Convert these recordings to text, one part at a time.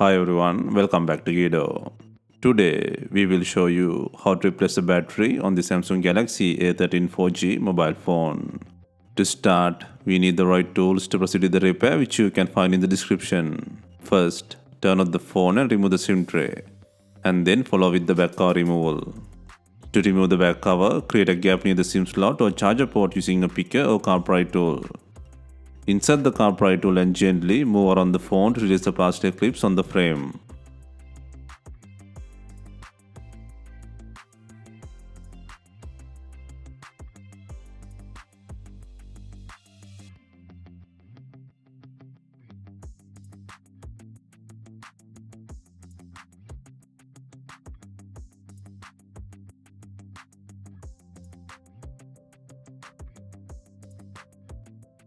Hi everyone, welcome back to Guido. Today we will show you how to replace the battery on the Samsung Galaxy A13 4G mobile phone. To start, we need the right tools to proceed with the repair, which you can find in the description. First, turn off the phone and remove the SIM tray, and then follow with the back cover removal. To remove the back cover, create a gap near the SIM slot or charger port using a picker or car pry tool. Insert the car pry tool and gently move around the phone to release the plastic clips on the frame.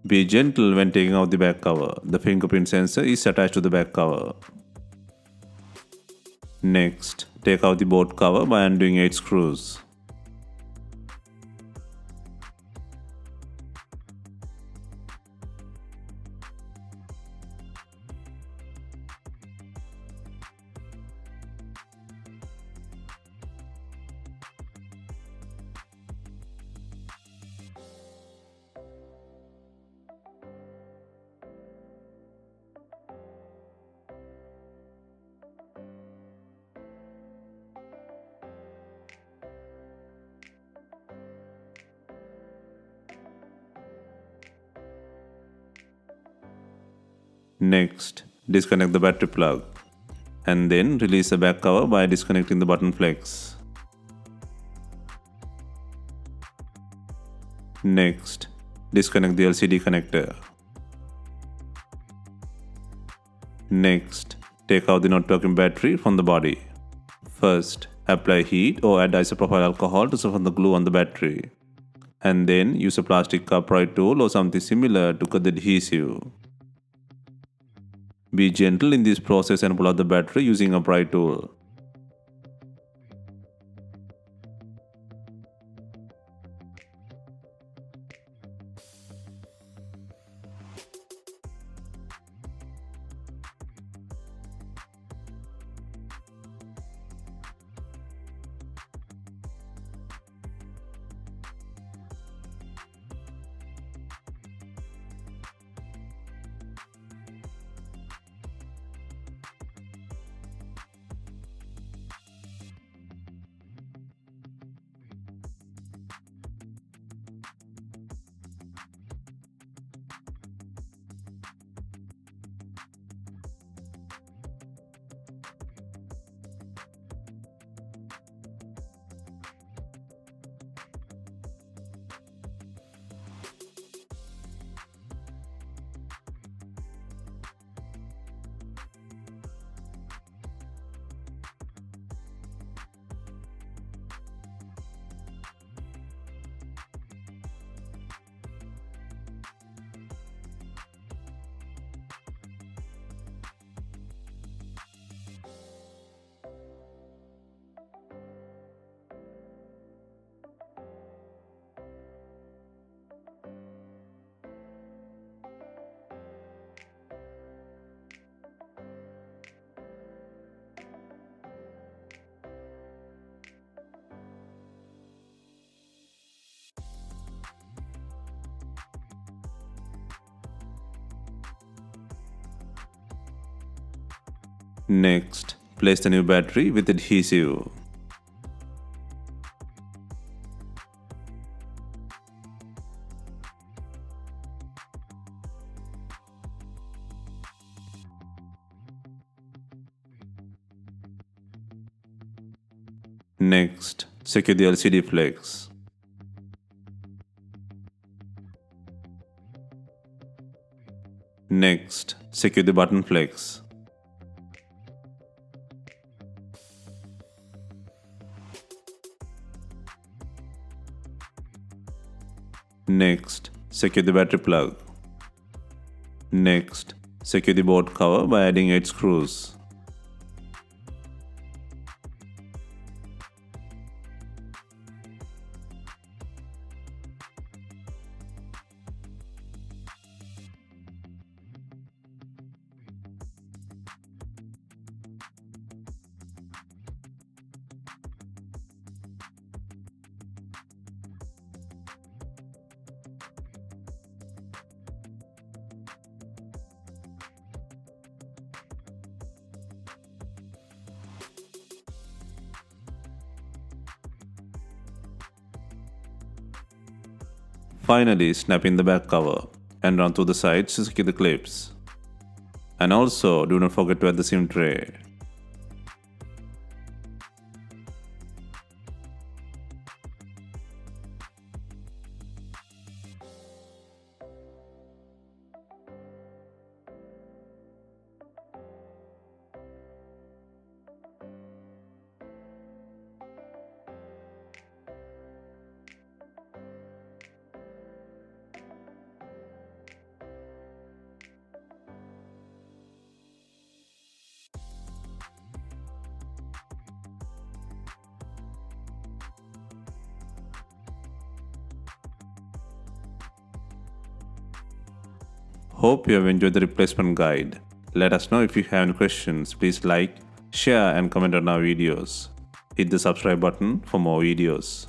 Be gentle when taking out the back cover. The fingerprint sensor is attached to the back cover. Next, take out the board cover by undoing 8 screws. Next, disconnect the battery plug and then release the back cover by disconnecting the button flex. Next, disconnect the LCD connector. Next, take out the not working battery from the body. First, apply heat or add isopropyl alcohol to soften the glue on the battery. And then use a plastic car pry tool or something similar to cut the adhesive. Be gentle in this process and pull out the battery using a pry tool. Next, place the new battery with adhesive. Next, secure the LCD flex. Next, secure the button flex. Next, secure the battery plug. Next, secure the board cover by adding 8 screws. Finally, snap in the back cover and run through the sides to secure the clips. And also, do not forget to add the SIM tray. Hope you have enjoyed the replacement guide. Let us know if you have any questions. Please like, share and comment on our videos. Hit the subscribe button for more videos.